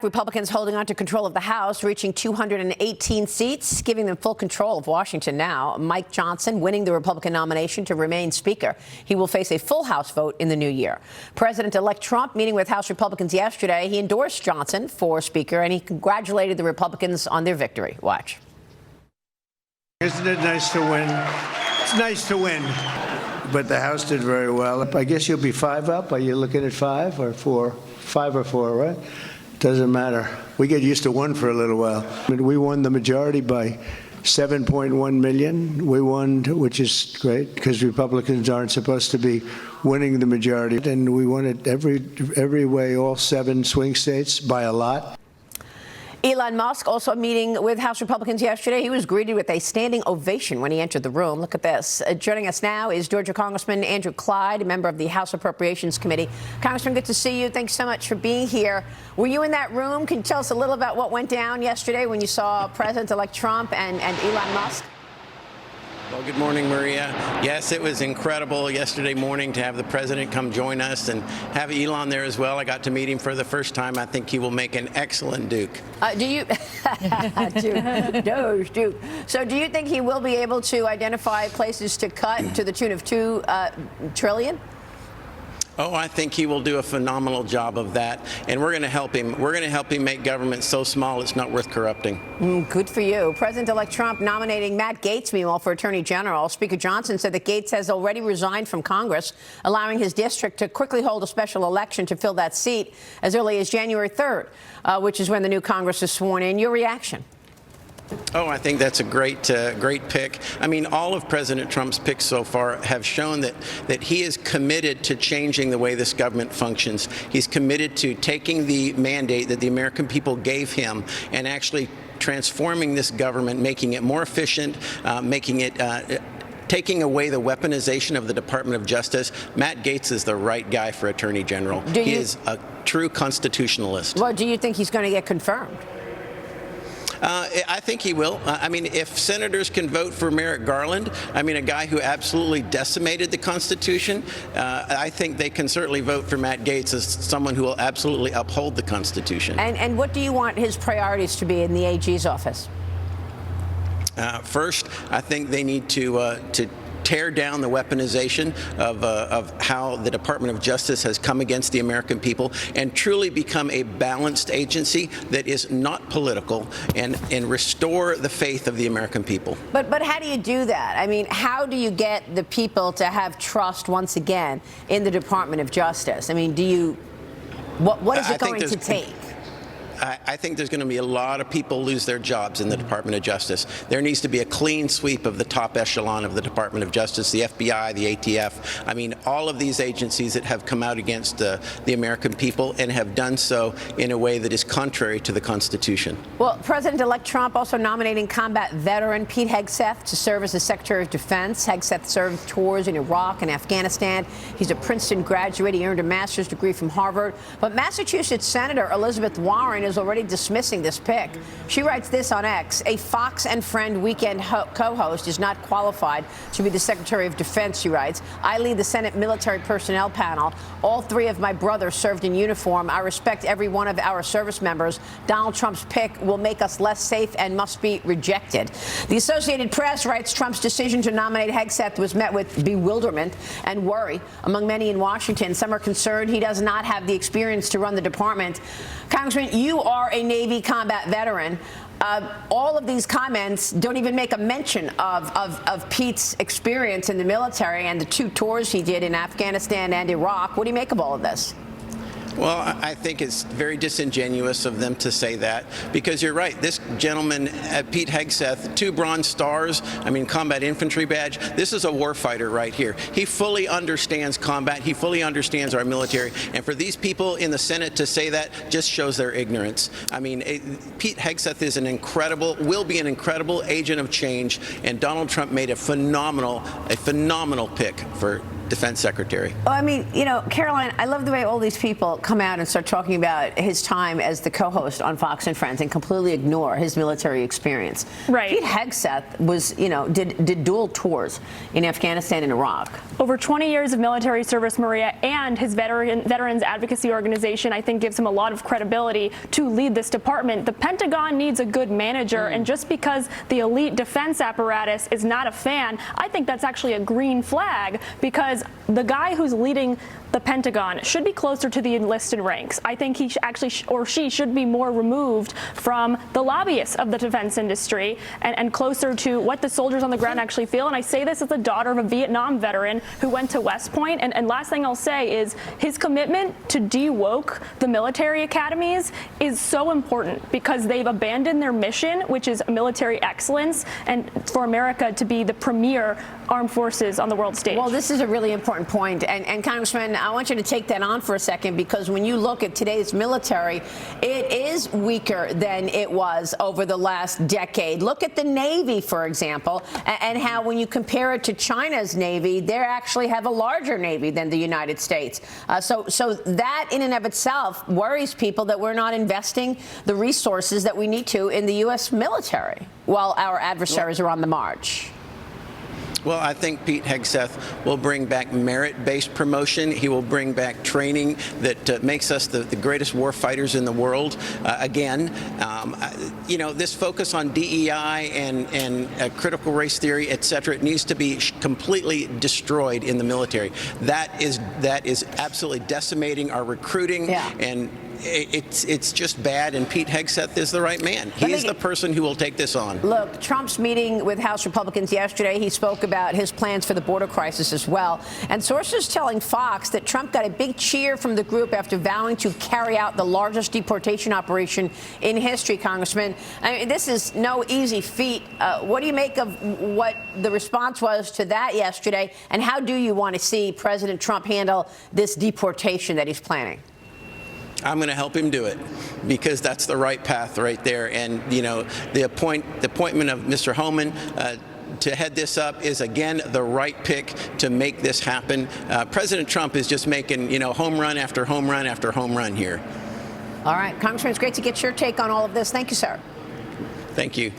Republicans holding on to control of the House, reaching 218 seats, giving them full control of Washington now. Mike Johnson winning the Republican nomination to remain Speaker. He will face a full House vote in the new year. President-elect Trump meeting with House Republicans yesterday. He endorsed Johnson for Speaker, and he congratulated the Republicans on their victory. Watch. Isn't it nice to win? It's nice to win. But the House did very well. I guess you'll be 5 up. Are you looking at 5 or 4? 5 or 4, right? Doesn't matter. We get used to 1 for a little while. I mean, we won the majority by 7.1 million. We won, which is great, because Republicans aren't supposed to be winning the majority. And we won it every way, all 7 swing states, by a lot. Elon Musk also meeting with House Republicans yesterday. He was greeted with a standing ovation when he entered the room. Look at this. Joining us now is Georgia Congressman Andrew Clyde, a member of the House Appropriations Committee. Congressman, good to see you. Thanks so much for being here. Were you in that room? Can you tell us a little about what went down yesterday when you saw President-elect Trump and Elon Musk? Well, good morning, Maria. Yes, it was incredible yesterday morning to have the president come join us and have Elon there as well. I got to meet him for the first time. I think he will make an excellent Duke. Do you? Duke. So do you think he will be able to identify places to cut to the tune of $2 trillion? Oh, I think he will do a phenomenal job of that, and we're going to help him. We're going to help him make government so small it's not worth corrupting. Good for you. President-elect Trump nominating Matt Gaetz, meanwhile, for Attorney General. Speaker Johnson said that Gaetz has already resigned from Congress, allowing his district to quickly hold a special election to fill that seat as early as January 3rd, which is when the new Congress is sworn in. Your reaction? Oh, I think that's a great pick. I mean, all of President Trump's picks so far have shown that he is committed to changing the way this government functions. He's committed to taking the mandate that the American people gave him and actually transforming this government, making it more efficient, taking away the weaponization of the Department of Justice. Matt Gaetz is the right guy for Attorney General. He is a true constitutionalist. Well, do you think he's going to get confirmed? I think he will. I mean, if senators can vote for Merrick Garland, I mean, a guy who absolutely decimated the Constitution, I think they can certainly vote for Matt Gaetz as someone who will absolutely uphold the Constitution. And what do you want his priorities to be in the AG's office? First, I think they need to tear down the weaponization of how the Department of Justice has come against the American people and truly become a balanced agency that is not political and restore the faith of the American people. But how do you do that? I mean, how do you get the people to have trust once again in the Department of Justice? I mean, what is it going to take? I think there's going to be a lot of people lose their jobs in the Department of Justice. There needs to be a clean sweep of the top echelon of the Department of Justice, the FBI, the ATF. I mean, all of these agencies that have come out against the American people and have done so in a way that is contrary to the Constitution. Well, President-elect Trump also nominating combat veteran Pete Hegseth to serve as the Secretary of Defense. Hegseth served tours in Iraq and Afghanistan. He's a Princeton graduate. He earned a master's degree from Harvard. But Massachusetts Senator Elizabeth Warren is already dismissing this pick. She writes this on X: a Fox and Friend weekend co-host is not qualified to be the Secretary of Defense, she writes. I lead the Senate Military Personnel Panel. All 3 of my brothers served in uniform. I respect every one of our service members. Donald Trump's pick will make us less safe and must be rejected. The Associated Press writes Trump's decision to nominate Hegseth was met with bewilderment and worry among many in Washington. Some are concerned he does not have the experience to run the department. Congressman, you are a Navy combat veteran. All of these comments don't even make a mention of Pete's experience in the military and the 2 tours he did in Afghanistan and Iraq. What do you make of all of this? Well, I think it's very disingenuous of them to say that, because you're right. This gentleman, Pete Hegseth, 2 Bronze Stars, I mean, combat infantry badge. This is a warfighter right here. He fully understands combat. He fully understands our military. And for these people in the Senate to say that just shows their ignorance. I mean, Pete Hegseth is will be an incredible agent of change. And Donald Trump made a phenomenal pick for defense secretary. Oh, I mean, Caroline, I love the way all these people come out and start talking about his time as the co-host on Fox and Friends and completely ignore his military experience. Right. Pete Hegseth was, did dual tours in Afghanistan and Iraq. Over 20 years of military service, Maria, and his veterans advocacy organization, I think, gives him a lot of credibility to lead this department. The Pentagon needs a good manager, and just because the elite defense apparatus is not a fan, I think that's actually a green flag, because the guy who's leading the Pentagon should be closer to the enlisted ranks. I think he or she should be more removed from the lobbyists of the defense industry and closer to what the soldiers on the ground actually feel. And I say this as the daughter of a Vietnam veteran who went to West Point. And last thing I'll say is his commitment to de-woke the military academies is so important, because they've abandoned their mission, which is military excellence, and for America to be the premier armed forces on the world stage. Well, this is a really important point. And Congressman, I want you to take that on for a second, because when you look at today's military, it is weaker than it was over the last decade. Look at the Navy, for example, and how when you compare it to China's Navy, they actually have a larger Navy than the United States. So that in and of itself worries people, that we're not investing the resources that we need to in the U.S. military while our adversaries are on the march. Well, I think Pete Hegseth will bring back merit-based promotion. He will bring back training that makes us the greatest war fighters in the world. This focus on DEI and critical race theory, et cetera, it needs to be completely destroyed in the military. That is absolutely decimating our recruiting, and it's just bad, and Pete Hegseth is the right man. He is the person who will take this on. Look, Trump's meeting with House Republicans yesterday, he spoke about his plans for the border crisis as well. And sources telling Fox that Trump got a big cheer from the group after vowing to carry out the largest deportation operation in history, Congressman. I mean, this is no easy feat. What do you make of what the response was to that yesterday, and how do you want to see President Trump handle this deportation that he's planning? I'm going to help him do it, because that's the right path right there. And, the appointment of Mr. Homan to head this up is, again, the right pick to make this happen. President Trump is just making, home run after home run after home run here. All right, Congressman, it's great to get your take on all of this. Thank you, sir. Thank you.